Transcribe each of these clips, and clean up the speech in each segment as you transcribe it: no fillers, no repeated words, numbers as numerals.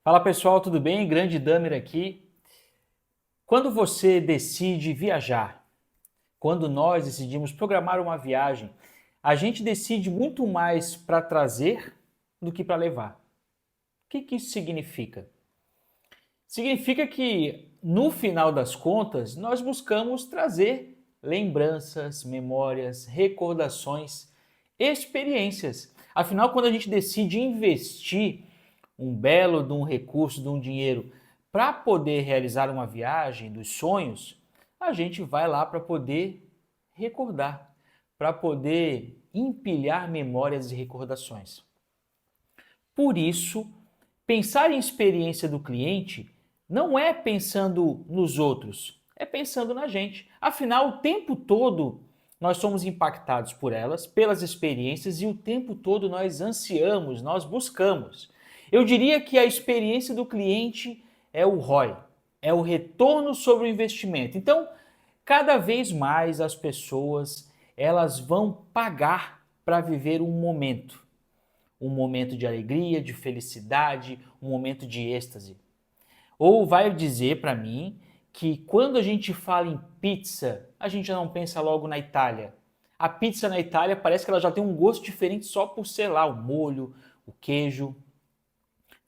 Fala pessoal, tudo bem? Grande Damer aqui. Quando você decide viajar, quando nós decidimos programar uma viagem, a gente decide muito mais para trazer do que para levar. O que isso significa? Significa que, no final das contas, nós buscamos trazer lembranças, memórias, recordações, experiências. Afinal, quando a gente decide investir um belo de um recurso, de um dinheiro, para poder realizar uma viagem dos sonhos, a gente vai lá para poder recordar, para poder empilhar memórias e recordações. Por isso, pensar em experiência do cliente não é pensando nos outros, é pensando na gente. Afinal, o tempo todo nós somos impactados por elas, pelas experiências, e o tempo todo nós ansiamos, nós buscamos. Eu diria que a experiência do cliente é o ROI, é o retorno sobre o investimento. Então, cada vez mais as pessoas elas vão pagar para viver um momento de alegria, de felicidade, um momento de êxtase. Ou vai dizer para mim que quando a gente fala em pizza, a gente já não pensa logo na Itália. A pizza na Itália parece que ela já tem um gosto diferente só por ser lá o molho, o queijo.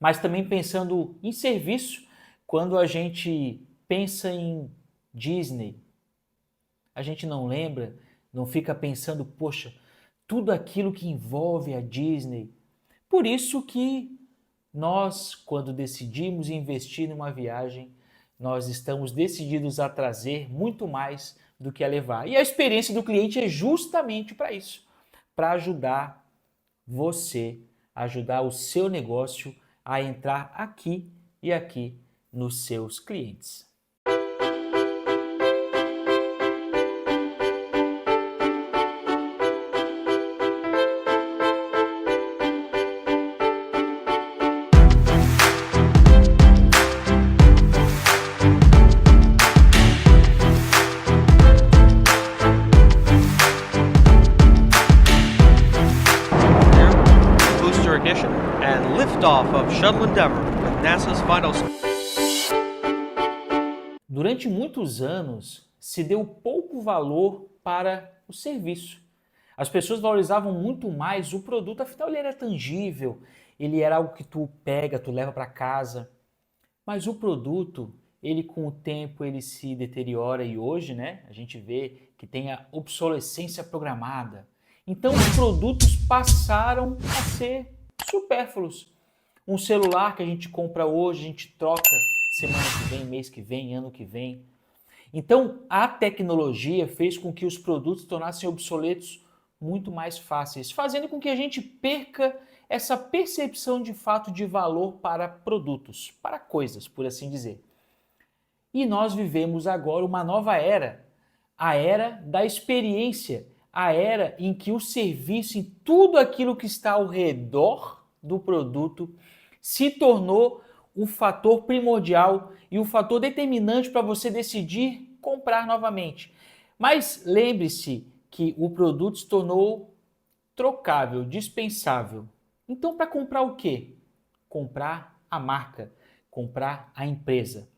Mas também pensando em serviço, quando a gente pensa em Disney, a gente não lembra, não fica pensando, poxa, tudo aquilo que envolve a Disney. Por isso que nós, quando decidimos investir numa viagem, nós estamos decididos a trazer muito mais do que a levar. E a experiência do cliente é justamente para isso, para ajudar você, ajudar o seu negócio a entrar aqui e aqui nos seus clientes. Booster ignition and liftoff of Shuttle Endeavour with NASA's final. Durante muitos anos, se deu pouco valor para o serviço. As pessoas valorizavam muito mais o produto, afinal ele era tangível, ele era algo que tu pega, tu leva para casa. Mas o produto, ele com o tempo ele se deteriora e hoje, né, a gente vê que tem a obsolescência programada. Então os produtos passaram a ser supérfluos. Um celular que a gente compra hoje, a gente troca semana que vem, mês que vem, ano que vem. Então a tecnologia fez com que os produtos tornassem obsoletos muito mais fáceis, fazendo com que a gente perca essa percepção de fato de valor para produtos, para coisas, por assim dizer. E nós vivemos agora uma nova era, a era da experiência, a era em que o serviço, em tudo aquilo que está ao redor do produto, se tornou o fator primordial e o fator determinante para você decidir comprar novamente. Mas lembre-se que o produto se tornou trocável, dispensável. Então, para comprar o quê? Comprar a marca, comprar a empresa.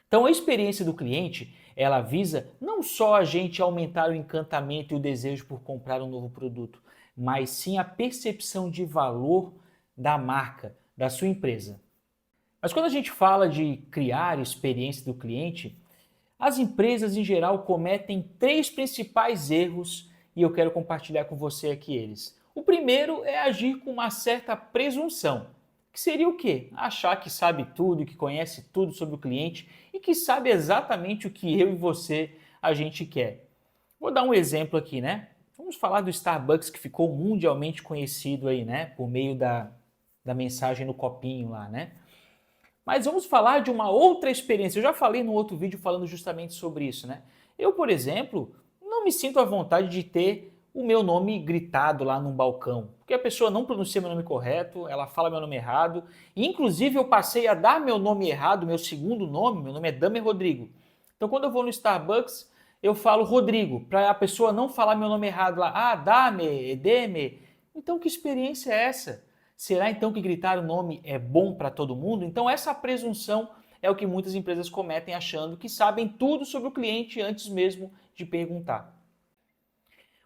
Então, a experiência do cliente, ela visa não só a gente aumentar o encantamento e o desejo por comprar um novo produto, mas sim a percepção de valor da marca, da sua empresa. Mas quando a gente fala de criar experiência do cliente, as empresas em geral cometem três principais erros e eu quero compartilhar com você aqui eles. O primeiro é agir com uma certa presunção, que seria o quê? Achar que sabe tudo, que conhece tudo sobre o cliente e que sabe exatamente o que eu e você a gente quer. Vou dar um exemplo aqui, né? Vamos falar do Starbucks que ficou mundialmente conhecido aí, né? Por meio da mensagem no copinho lá, né? Mas vamos falar de uma outra experiência. Eu já falei no outro vídeo falando justamente sobre isso, né? Eu, por exemplo, não me sinto à vontade de ter o meu nome gritado lá num balcão, porque a pessoa não pronuncia meu nome correto, ela fala meu nome errado, e inclusive eu passei a dar meu nome errado, meu segundo nome, meu nome é Damer Rodrigo. Então quando eu vou no Starbucks, eu falo Rodrigo, para a pessoa não falar meu nome errado lá, Damer, Edeme. Então que experiência é essa? Será então que gritar o nome é bom para todo mundo? Então essa presunção é o que muitas empresas cometem achando que sabem tudo sobre o cliente antes mesmo de perguntar.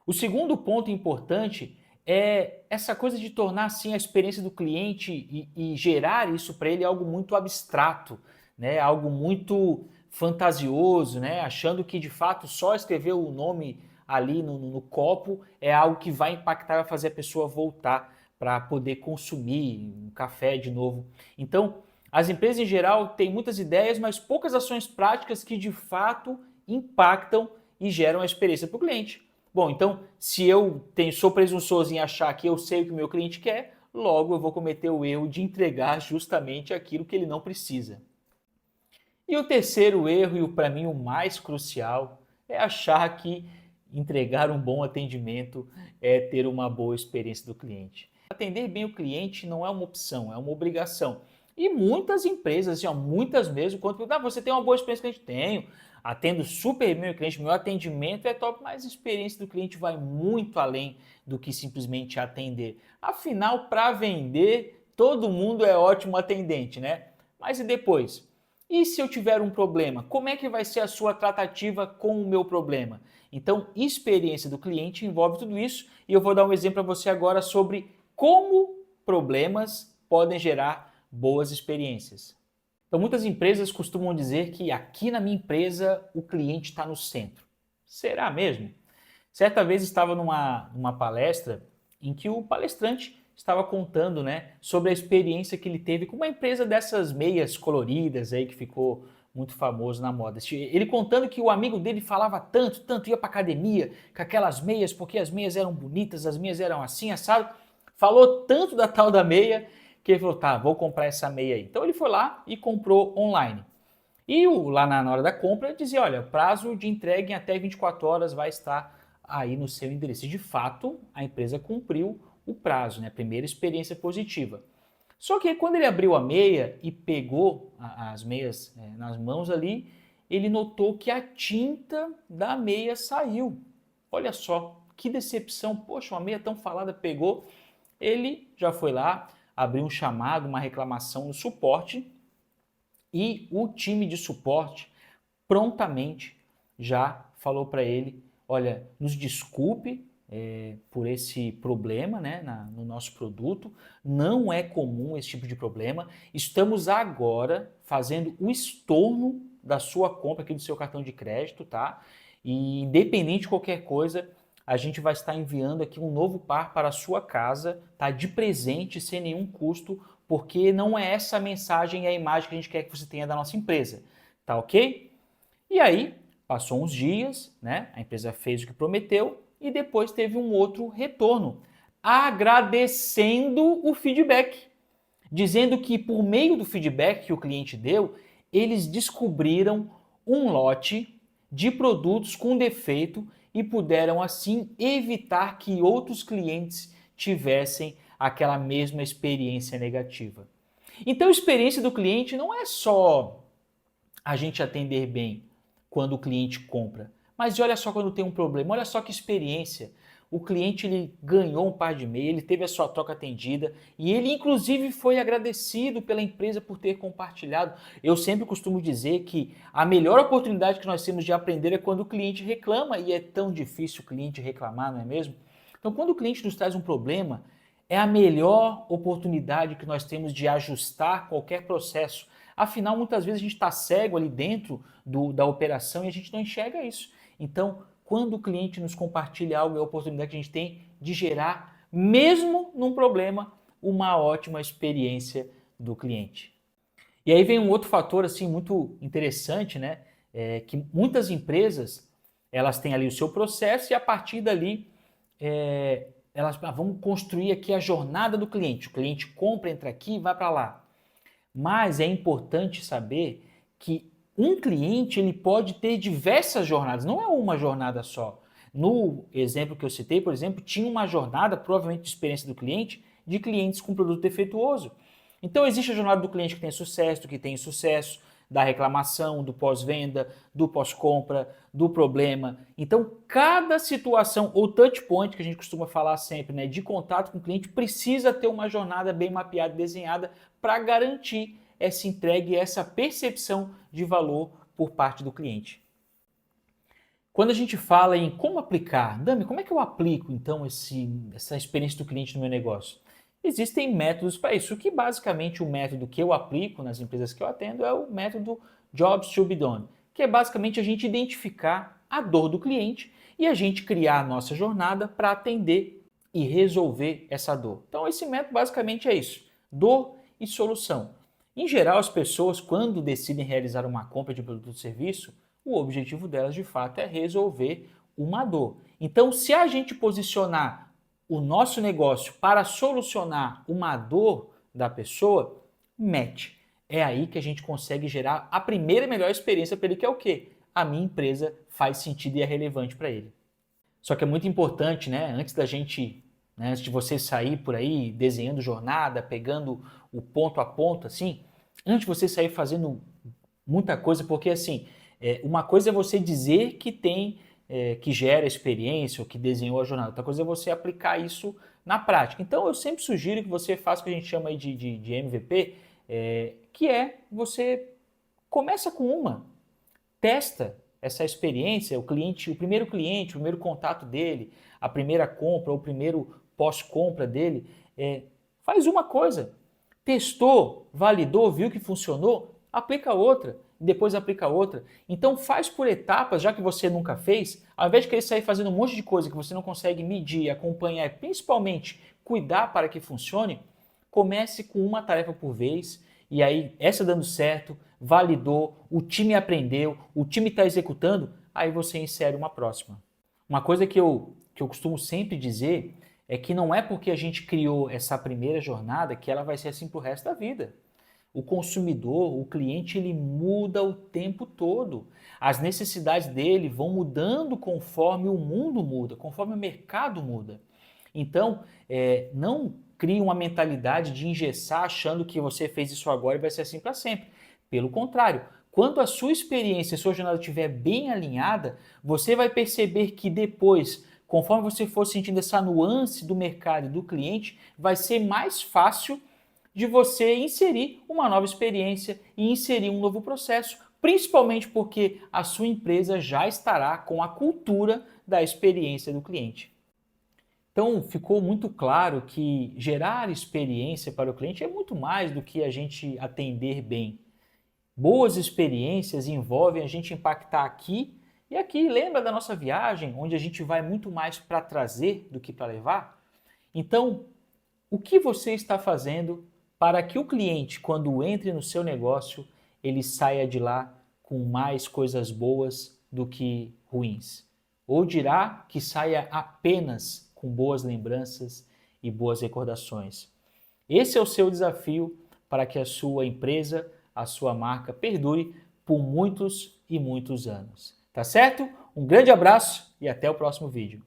O segundo ponto importante é essa coisa de tornar assim a experiência do cliente e gerar isso para ele algo muito abstrato, né? Algo muito fantasioso, né? Achando que de fato só escrever o nome ali no copo é algo que vai impactar, vai fazer a pessoa voltar para poder consumir um café de novo. Então, as empresas em geral têm muitas ideias, mas poucas ações práticas que de fato impactam e geram a experiência para o cliente. Bom, então, se eu sou presunçoso em achar que eu sei o que o meu cliente quer, logo eu vou cometer o erro de entregar justamente aquilo que ele não precisa. E o terceiro erro, e para mim o mais crucial, é achar que entregar um bom atendimento é ter uma boa experiência do cliente. Atender bem o cliente não é uma opção, é uma obrigação. E muitas empresas, assim, muitas mesmo, quando você tem uma boa experiência com o cliente, tenho, atendo super bem o cliente, meu atendimento é top, mas a experiência do cliente vai muito além do que simplesmente atender. Afinal, para vender, todo mundo é ótimo atendente, né? Mas e depois? E se eu tiver um problema? Como é que vai ser a sua tratativa com o meu problema? Então, experiência do cliente envolve tudo isso e eu vou dar um exemplo para você agora sobre como problemas podem gerar boas experiências. Então, muitas empresas costumam dizer que aqui na minha empresa o cliente está no centro. Será mesmo? Certa vez estava numa palestra em que o palestrante estava contando, né, sobre a experiência que ele teve com uma empresa dessas meias coloridas aí que ficou muito famoso na moda. Ele contando que o amigo dele falava tanto, ia para academia com aquelas meias, porque as meias eram bonitas, as meias eram assim, assado. Falou tanto da tal da meia que ele falou, tá, vou comprar essa meia aí. Então ele foi lá e comprou online. E lá na hora da compra dizia, olha, prazo de entrega em até 24 horas vai estar aí no seu endereço. E de fato, a empresa cumpriu o prazo, né? Primeira experiência positiva. Só que quando ele abriu a meia e pegou as meias nas mãos ali, ele notou que a tinta da meia saiu. Olha só, que decepção. Poxa, uma meia tão falada pegou. Ele já foi lá, abriu um chamado, uma reclamação no suporte e o time de suporte prontamente já falou para ele, olha, nos desculpe por esse problema, né, no nosso produto, não é comum esse tipo de problema, estamos agora fazendo o estorno da sua compra aqui do seu cartão de crédito, tá? E independente de qualquer coisa, a gente vai estar enviando aqui um novo par para a sua casa, tá? De presente, sem nenhum custo, porque não é essa a mensagem e a imagem que a gente quer que você tenha da nossa empresa, tá ok? E aí, passou uns dias, né? A empresa fez o que prometeu e depois teve um outro retorno, agradecendo o feedback, dizendo que por meio do feedback que o cliente deu, eles descobriram um lote de produtos com defeito e puderam assim evitar que outros clientes tivessem aquela mesma experiência negativa. Então, a experiência do cliente não é só a gente atender bem quando o cliente compra, mas olha só quando tem um problema, olha só que experiência. O cliente ele ganhou um par de meia, ele teve a sua troca atendida e ele inclusive foi agradecido pela empresa por ter compartilhado. Eu sempre costumo dizer que a melhor oportunidade que nós temos de aprender é quando o cliente reclama e é tão difícil o cliente reclamar, não é mesmo? Então quando o cliente nos traz um problema, é a melhor oportunidade que nós temos de ajustar qualquer processo. Afinal, muitas vezes a gente está cego ali dentro da operação e a gente não enxerga isso. Então, quando o cliente nos compartilha algo, é a oportunidade que a gente tem de gerar, mesmo num problema, uma ótima experiência do cliente. E aí vem um outro fator assim muito interessante, né? Que muitas empresas elas têm ali o seu processo e a partir dali elas vão construir aqui a jornada do cliente. O cliente compra, entra aqui e vai para lá. Mas é importante saber que um cliente ele pode ter diversas jornadas, não é uma jornada só. No exemplo que eu citei, por exemplo, tinha uma jornada, provavelmente de experiência do cliente, de clientes com produto defeituoso. Então existe a jornada do cliente que tem sucesso, da reclamação, do pós-venda, do pós-compra, do problema. Então, cada situação ou touch point, que a gente costuma falar sempre, né, de contato com o cliente, precisa ter uma jornada bem mapeada e desenhada para garantir essa entrega e essa percepção de valor por parte do cliente. Quando a gente fala em como aplicar, Dami, como é que eu aplico então essa experiência do cliente no meu negócio? Existem métodos para isso, que basicamente o método que eu aplico nas empresas que eu atendo é o método Jobs to be done, que é basicamente a gente identificar a dor do cliente e a gente criar a nossa jornada para atender e resolver essa dor. Então esse método basicamente é isso, dor e solução. Em geral, as pessoas, quando decidem realizar uma compra de produto ou serviço, o objetivo delas de fato é resolver uma dor. Então, se a gente posicionar o nosso negócio para solucionar uma dor da pessoa, match. É aí que a gente consegue gerar a primeira e melhor experiência para ele, que é o quê? A minha empresa faz sentido e é relevante para ele. Só que é muito importante, né? Antes de você sair por aí desenhando jornada, pegando o ponto a ponto, assim, antes de você sair fazendo muita coisa, porque assim, uma coisa é você dizer que que gera experiência ou que desenhou a jornada, outra coisa é você aplicar isso na prática. Então eu sempre sugiro que você faça o que a gente chama aí de MVP, que é você começa com testa essa experiência, o primeiro cliente, o primeiro contato dele, a primeira compra, o primeiro pós-compra dele, faz uma coisa, testou, validou, viu que funcionou, aplica outra, depois aplica outra. Então faz por etapas, já que você nunca fez, ao invés de querer sair fazendo um monte de coisa que você não consegue medir, acompanhar e principalmente cuidar para que funcione, comece com uma tarefa por vez e aí essa dando certo, validou, o time aprendeu, o time está executando, aí você insere uma próxima. Uma coisa que eu costumo sempre dizer é que não é porque a gente criou essa primeira jornada que ela vai ser assim para o resto da vida. O consumidor, o cliente, ele muda o tempo todo. As necessidades dele vão mudando conforme o mundo muda, conforme o mercado muda. Então, não crie uma mentalidade de engessar achando que você fez isso agora e vai ser assim para sempre. Pelo contrário, quando a sua experiência, a sua jornada estiver bem alinhada, você vai perceber que depois, conforme você for sentindo essa nuance do mercado e do cliente, vai ser mais fácil de você inserir uma nova experiência e inserir um novo processo, principalmente porque a sua empresa já estará com a cultura da experiência do cliente. Então, ficou muito claro que gerar experiência para o cliente é muito mais do que a gente atender bem. Boas experiências envolvem a gente impactar aqui e aqui. Lembra da nossa viagem, onde a gente vai muito mais para trazer do que para levar? Então, o que você está fazendo para que o cliente, quando entre no seu negócio, ele saia de lá com mais coisas boas do que ruins? Ou dirá que saia apenas com boas lembranças e boas recordações? Esse é o seu desafio para que a sua empresa, a sua marca perdure por muitos e muitos anos. Tá certo? Um grande abraço e até o próximo vídeo.